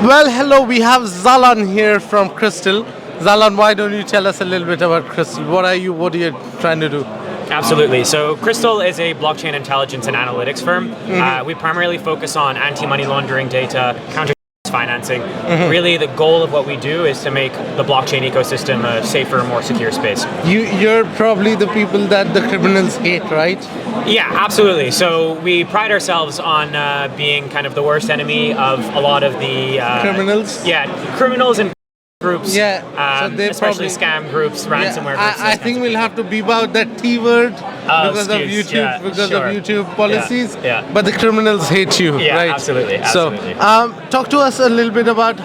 Well, hello, we have Zalan here from Crystal. Zalan, why don't you tell us a little bit about Crystal? What are you trying to do? Absolutely. So Crystal is a blockchain intelligence and analytics firm. We primarily focus on anti-money laundering data, counter financing. Really, the goal of what we do is to make the blockchain ecosystem a safer, more secure space. You're probably the people that the criminals hate, right? Yeah, absolutely. So we pride ourselves on being kind of the worst enemy of a lot of the Criminals? Yeah, criminals and groups. Yeah, so they especially probably, scam groups, ransomware groups. I think we'll have to beep out that T word because of YouTube, sure. of YouTube policies. Yeah. But the criminals hate you, Yeah, right? absolutely. So, talk to us a little bit about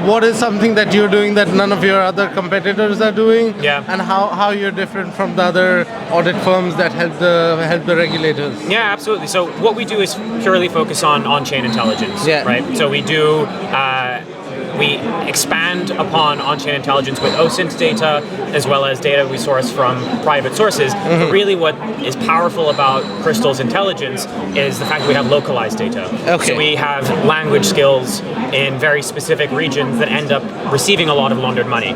what is something that you're doing that none of your other competitors are doing, and how you're different from the other audit firms that help the regulators. Yeah, absolutely. So what we do is purely focus on on-chain intelligence, right? So we do. We expand upon on-chain intelligence with OSINT data, as well as data we source from private sources. But really what is powerful about Crystal's intelligence is the fact that we have localized data. So we have language skills in very specific regions that end up receiving a lot of laundered money.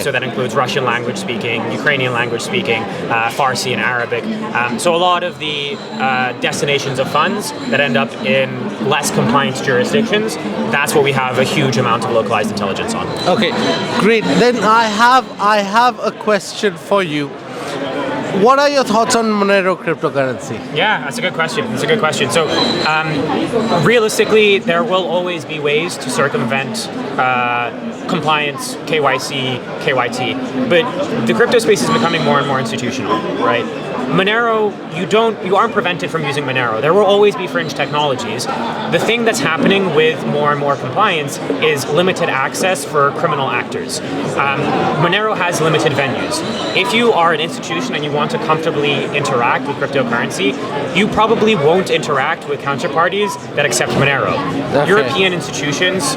So that includes Russian language speaking, Ukrainian language speaking, Farsi and Arabic. So a lot of the destinations of funds that end up in less compliant jurisdictions, that's what we have a huge amount of localized intelligence on. Okay, great. Then I have a question for you. What are your thoughts on Monero cryptocurrency? Yeah, that's a good question. So, realistically, there will always be ways to circumvent compliance, KYC, KYT, but the crypto space is becoming more and more institutional, right? Monero, you aren't prevented from using Monero. There will always be fringe technologies. The thing that's happening with more and more compliance is limited access for criminal actors. Monero has limited venues. If you are an institution and you want to comfortably interact with cryptocurrency, you probably won't interact with counterparties that accept Monero. European institutions,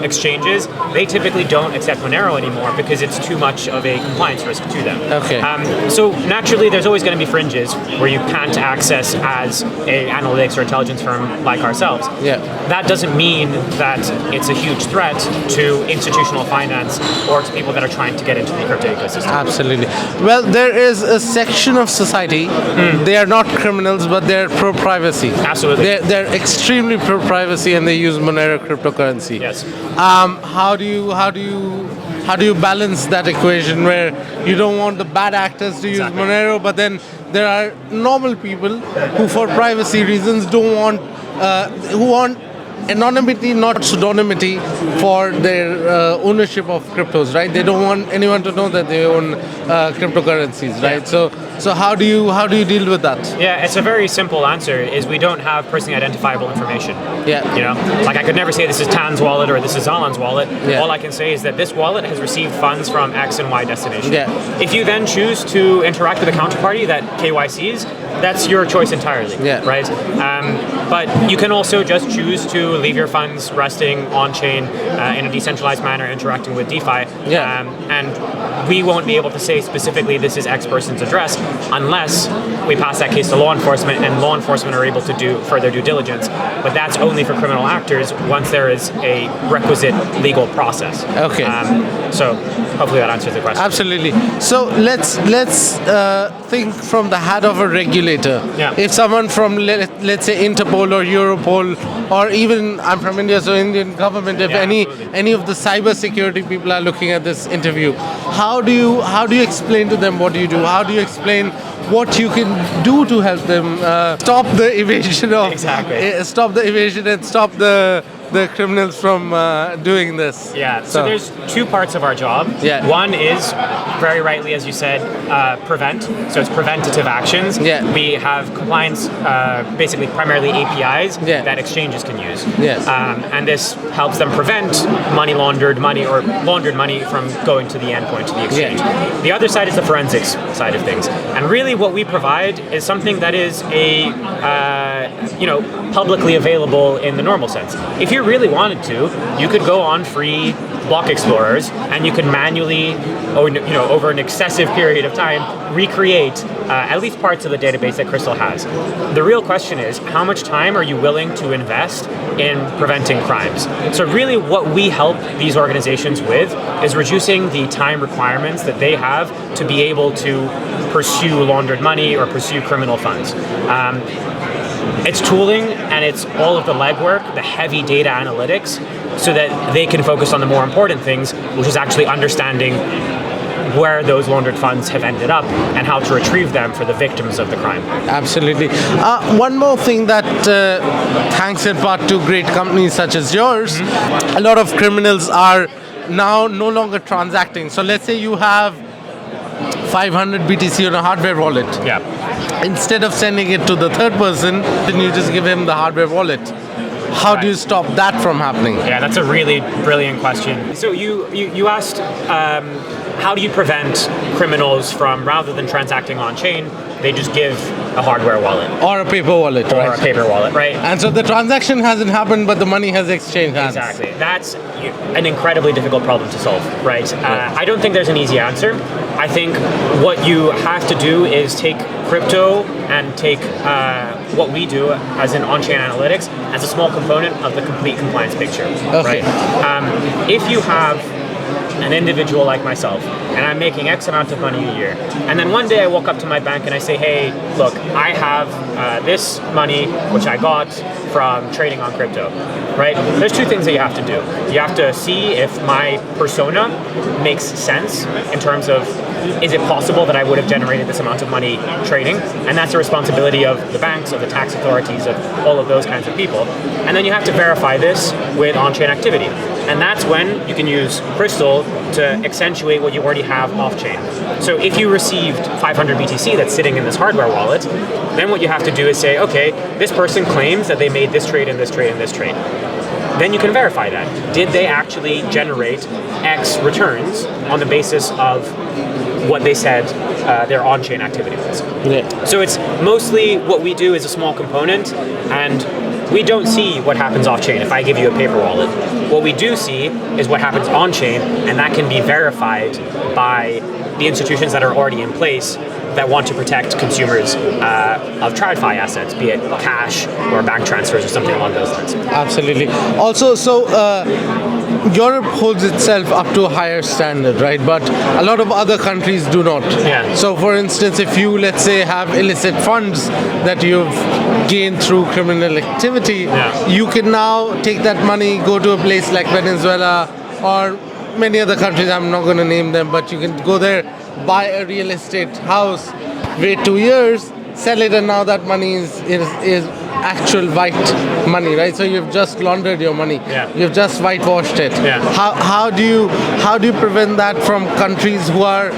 exchanges, they typically don't accept Monero anymore because it's too much of a compliance risk to them. So naturally, there's always going to be fringes where you can't access as an analytics or intelligence firm like ourselves. That doesn't mean that it's a huge threat to institutional finance or to people that are trying to get into the crypto ecosystem. Absolutely. Well, there is a section of society, they are not criminals, but they're pro-privacy. Absolutely. They're extremely pro-privacy and they use Monero cryptocurrency. Yes. How do you balance that equation where you don't want the bad actors to use Monero, but then there are normal people who, for privacy reasons, who want anonymity, not pseudonymity, for their ownership of cryptos, right? They don't want anyone to know that they own cryptocurrencies, right? So how do you deal with that? Yeah, it's a very simple answer. Is we don't have personally identifiable information. Like I could never say this is Tan's wallet or this is Zalan's wallet. All I can say is that this wallet has received funds from X and Y destination. If you then choose to interact with a counterparty that KYCs, that's your choice entirely, right? But you can also just choose to leave your funds resting on-chain in a decentralized manner, interacting with DeFi, and we won't be able to say specifically this is X person's address unless we pass that case to law enforcement, and law enforcement are able to do further due diligence. But that's only for criminal actors once there is a requisite legal process. So hopefully that answers the question. Absolutely. So let's think from the hat of a regulator. If someone from let's say Interpol or Europol, or even I'm from India, so Indian government, if any of the cyber security people are looking at this interview, how do you explain to them what you do? How do you explain what you can do to help them stop the evasion and stop the criminals from doing this? So there's two parts of our job. One is, very rightly as you said, prevent. So it's preventative actions. We have compliance, basically primarily APIs that exchanges can use. And this helps them prevent laundered money from going to the endpoint, to the exchange. The other side is the forensics side of things. And really what we provide is something that is a publicly available in the normal sense. If you really wanted to, you could go on free block explorers and you could manually, over an excessive period of time, recreate at least parts of the database that Crystal has. The real question is, how much time are you willing to invest in preventing crimes? So really what we help these organizations with is reducing the time requirements that they have to be able to pursue laundered money or pursue criminal funds. It's tooling and it's all of the legwork, the heavy data analytics, so that they can focus on the more important things, which is actually understanding where those laundered funds have ended up and how to retrieve them for the victims of the crime. Absolutely. One more thing that, thanks in part to great companies such as yours, a lot of criminals are now no longer transacting. So let's say you have 500 BTC on a hardware wallet. Yeah. Instead of sending it to the third person, then you just give him the hardware wallet. How do you stop that from happening? Yeah, that's a really brilliant question. So you asked, how do you prevent criminals from, rather than transacting on chain, they just give a hardware wallet. Or a paper wallet, right? Or a paper wallet, right? And so the transaction hasn't happened, but the money has exchanged hands. Exactly. That's an incredibly difficult problem to solve, right? I don't think there's an easy answer. I think what you have to do is take crypto and take what we do as an on-chain analytics as a small component of the complete compliance picture, okay. right? If you have an individual like myself, and I'm making X amount of money a year, and then one day I walk up to my bank and I say, hey, look, I have this money which I got from trading on crypto, right? There's two things that you have to do. You have to see if my persona makes sense in terms of, is it possible that I would have generated this amount of money trading? And that's the responsibility of the banks, of the tax authorities, of all of those kinds of people. And then you have to verify this with on-chain activity. And that's when you can use Crystal to accentuate what you already have off-chain. So if you received 500 BTC that's sitting in this hardware wallet, then what you have to do is say, okay, this person claims that they made this trade and this trade and this trade. Then you can verify that. Did they actually generate X returns on the basis of what they said their on-chain activity was? Yeah. So it's mostly what we do is a small component, and we don't see what happens off-chain if I give you a paper wallet. What we do see is what happens on-chain, and that can be verified by the institutions that are already in place that want to protect consumers of TradFi assets, be it cash or bank transfers or something along those lines. Absolutely. Also, so Europe holds itself up to a higher standard, right? But a lot of other countries do not. Yeah. So, for instance, if you, let's say, have illicit funds that you've gained through criminal activity, you can now take that money, go to a place like Venezuela or many other countries, I'm not going to name them, but you can go there, buy a real estate house, wait 2 years, sell it, and now that money is actual white money, right? So you've just laundered your money. Yeah. You've just whitewashed it. Yeah. How do you prevent that from countries who are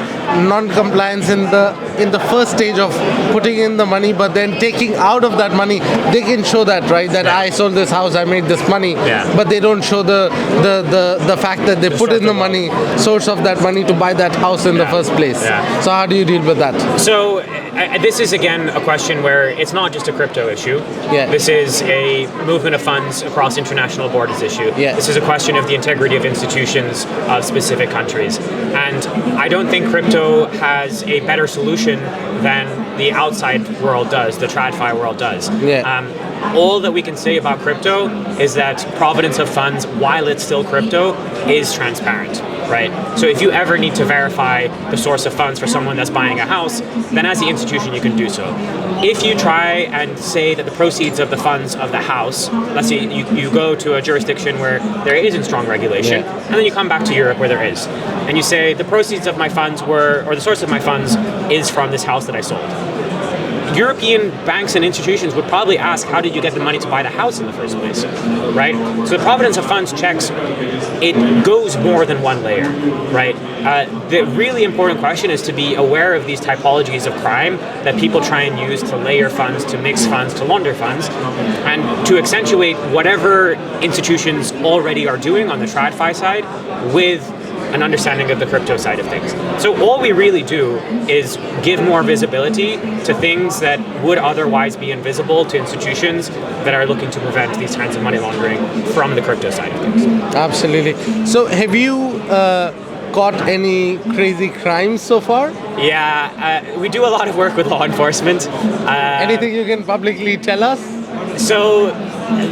non-compliant in the first stage of putting in the money, but then taking out of that money, they can show that, right? That I sold this house, I made this money, but they don't show the fact that they put in the money, source of that money to buy that house in the first place. Yeah. So how do you deal with that? So this is again a question where it's not just a crypto issue. Yeah. This is a movement of funds across international borders issue. Yeah. This is a question of the integrity of institutions of specific countries. And I don't think crypto has a better solution than the outside world does, the TradFi world does. Yeah. All that we can say about crypto is that provenance of funds, while it's still crypto, is transparent, right? So if you ever need to verify the source of funds for someone that's buying a house, then as the institution you can do so. If you try and say that the proceeds of the funds of the house, let's say you go to a jurisdiction where there isn't strong regulation, and then you come back to Europe where there is, and you say the proceeds of my funds were, or the source of my funds is from this house that I sold. European banks and institutions would probably ask, how did you get the money to buy the house in the first place, right? So the provenance of funds checks, it goes more than one layer, right? The really important question is to be aware of these typologies of crime that people try and use to layer funds, to mix funds, to launder funds, and to accentuate whatever institutions already are doing on the TradFi side with an understanding of the crypto side of things. So all we really do is give more visibility to things that would otherwise be invisible to institutions that are looking to prevent these kinds of money laundering from the crypto side of things. Absolutely. So have you caught any crazy crimes so far? Yeah, we do a lot of work with law enforcement. Anything you can publicly tell us? So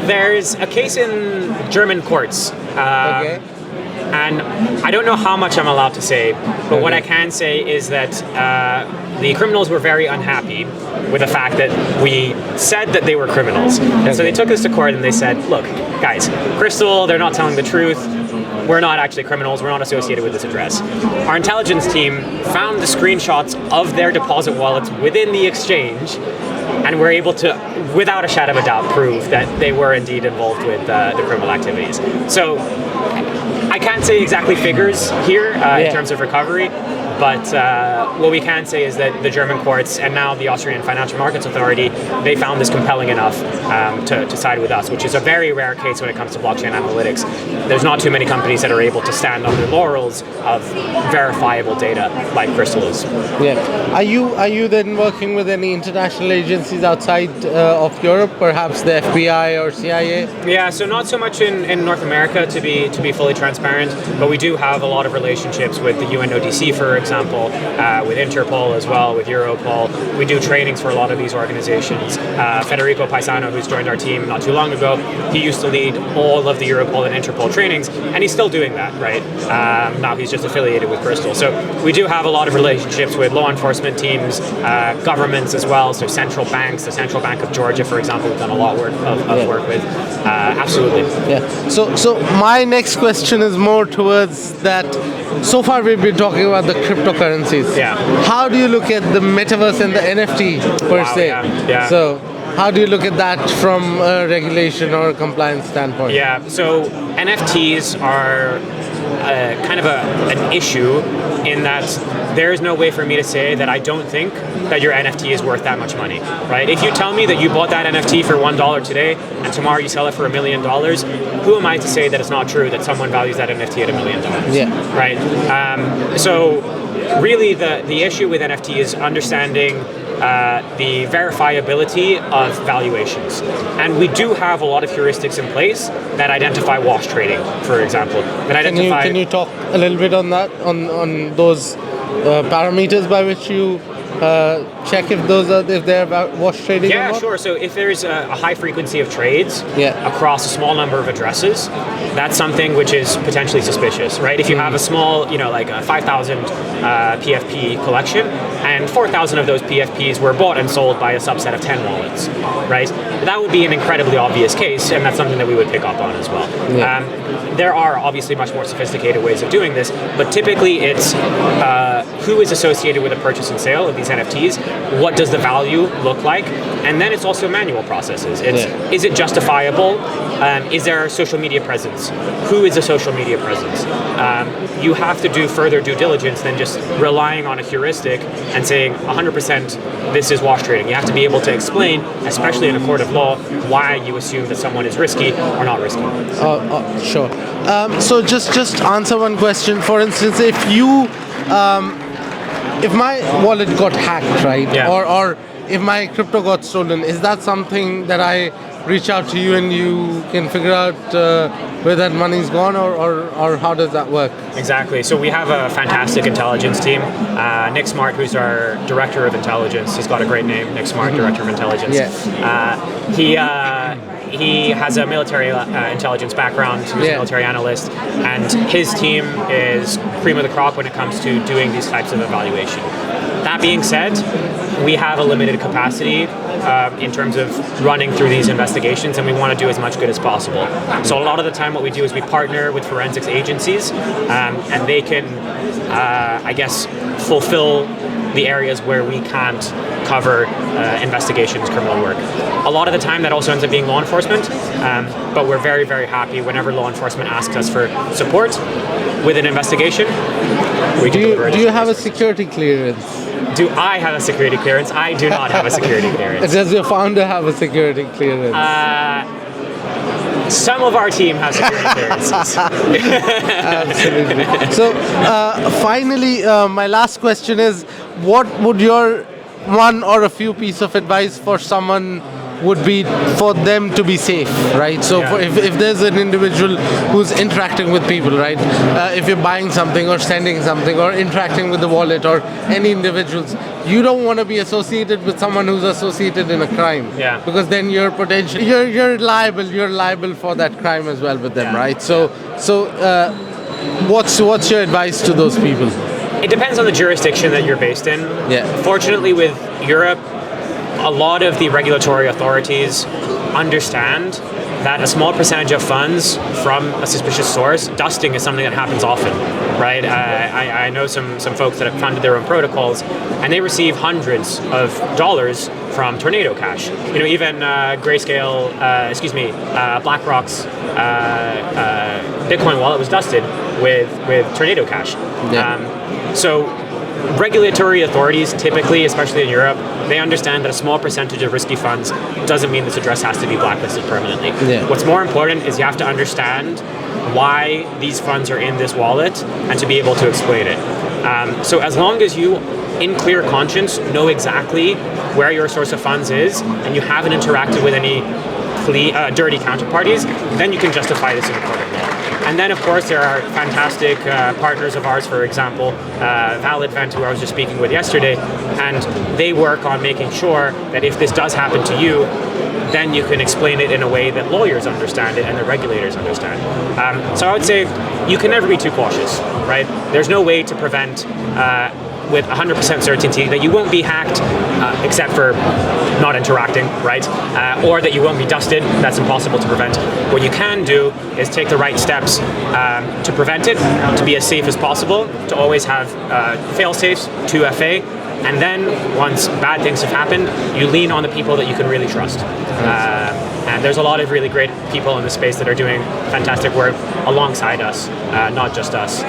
there's a case in German courts. Okay. And I don't know how much I'm allowed to say, but what I can say is that the criminals were very unhappy with the fact that we said that they were criminals. And so they took us to court and they said, look, guys, Crystal, they're not telling the truth. We're not actually criminals. We're not associated with this address. Our intelligence team found the screenshots of their deposit wallets within the exchange, and we're able to, without a shadow of a doubt, prove that they were indeed involved with the criminal activities. So I can't say exactly figures here in terms of recovery, but what we can say is that the German courts and now the Austrian Financial Markets Authority, they found this compelling enough to side with us, which is a very rare case when it comes to blockchain analytics. There's not too many companies that are able to stand on their laurels of verifiable data like Crystal is. Yeah. Are you then working with any international agencies outside of Europe, perhaps the FBI or CIA? Yeah, so not so much in North America, to be fully transparent, but we do have a lot of relationships with the UNODC, for example, with Interpol as well, with Europol. We do trainings for a lot of these organizations. Federico Paisano, who's joined our team not too long ago, he used to lead all of the Europol and Interpol trainings, and he's still doing that, right? Now he's just affiliated with Crystal. So we do have a lot of relationships with law enforcement teams, governments as well, so central banks, the Central Bank of Georgia, for example, we've done a lot of work with. Absolutely. Yeah. So my next question is more towards that. So far we've been talking about the cryptocurrencies. Yeah. How do you look at the Metaverse and the NFT per se? Yeah. So how do you look at that from a regulation or a compliance standpoint? Yeah, so NFTs are kind of an issue in that there is no way for me to say that I don't think that your NFT is worth that much money, right? If you tell me that you bought that NFT for $1 today and tomorrow you sell it for $1 million, who am I to say that it's not true that someone values that NFT at $1 million? Yeah. Right? So really the issue with NFT is understanding the verifiability of valuations. And we do have a lot of heuristics in place that identify wash trading, for example. That identify. Can you talk a little bit on that, on those parameters by which you check if they're wash trading or not? Yeah, sure. So if there's a high frequency of trades across a small number of addresses, that's something which is potentially suspicious, right? If you have a small, like a 5,000 PFP collection, and 4,000 of those PFPs were bought and sold by a subset of 10 wallets, right? That would be an incredibly obvious case, and that's something that we would pick up on as well. Yeah. There are obviously much more sophisticated ways of doing this, but typically it's who is associated with a purchase and sale of these NFTs, what does the value look like, and then it's also manual processes. Is it justifiable? Is there a social media presence? Who is a social media presence? You have to do further due diligence than just relying on a heuristic and saying 100% this is wash trading. You have to be able to explain, especially in a court of law, why you assume that someone is risky or not risky. Sure. So just answer one question. For instance, if you if my wallet got hacked, right? Yeah. Or if my crypto got stolen, is that something that I reach out to you and you can figure out where that money's gone, or how does that work? Exactly. So we have a fantastic intelligence team. Nick Smart, who's our director of intelligence, he's got a great name, Nick Smart, director of intelligence. Yeah. He has a military intelligence background. He's a military analyst, and his team is cream of the crop when it comes to doing these types of evaluation. That being said, we have a limited capacity in terms of running through these investigations, and we want to do as much good as possible. So a lot of the time what we do is we partner with forensics agencies, and they can, fulfill the areas where we can't cover investigations, criminal work. A lot of the time that also ends up being law enforcement, but we're very, very happy whenever law enforcement asks us for support with an investigation. Do you have a security clearance? Do I have a security clearance? I do not have a security clearance. Does your founder have a security clearance? Some of our team has security clearances. Absolutely. So, finally, my last question is, what would your one or a few piece of advice for someone would be for them to be safe, right? So if there's an individual who's interacting with people, right? If you're buying something or sending something or interacting with the wallet or any individuals, you don't want to be associated with someone who's associated in a crime. Yeah. Because then you're potentially, you're liable for that crime as well with them, right? So what's your advice to those people? It depends on the jurisdiction that you're based in. Yeah. Fortunately, with Europe, a lot of the regulatory authorities understand that a small percentage of funds from a suspicious source, dusting is something that happens often, right? I know some folks that have funded their own protocols, and they receive hundreds of dollars from Tornado Cash. You know, even Grayscale, BlackRock's Bitcoin wallet was dusted with Tornado Cash. Yeah. So regulatory authorities typically, especially in Europe, they understand that a small percentage of risky funds doesn't mean this address has to be blacklisted permanently. Yeah. What's more important is you have to understand why these funds are in this wallet and to be able to explain it. So as long as you, in clear conscience, know exactly where your source of funds is and you haven't interacted with any dirty counterparties, then you can justify this in a court of law. And then, of course, there are fantastic partners of ours, for example, ValidVent, who I was just speaking with yesterday, and they work on making sure that if this does happen to you, then you can explain it in a way that lawyers understand it and the regulators understand. So I would say you can never be too cautious, right? There's no way to prevent with 100% certainty that you won't be hacked, except for not interacting, right? Or that you won't be dusted. That's impossible to prevent. What you can do is take the right steps to prevent it, to be as safe as possible, to always have fail-safes, 2FA, and then once bad things have happened, you lean on the people that you can really trust. And there's a lot of really great people in the space that are doing fantastic work alongside us, not just us.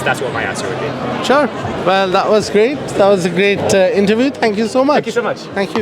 That's what my answer would be. Sure. Well, that was great. That was a great interview. Thank you so much. Thank you so much. Thank you.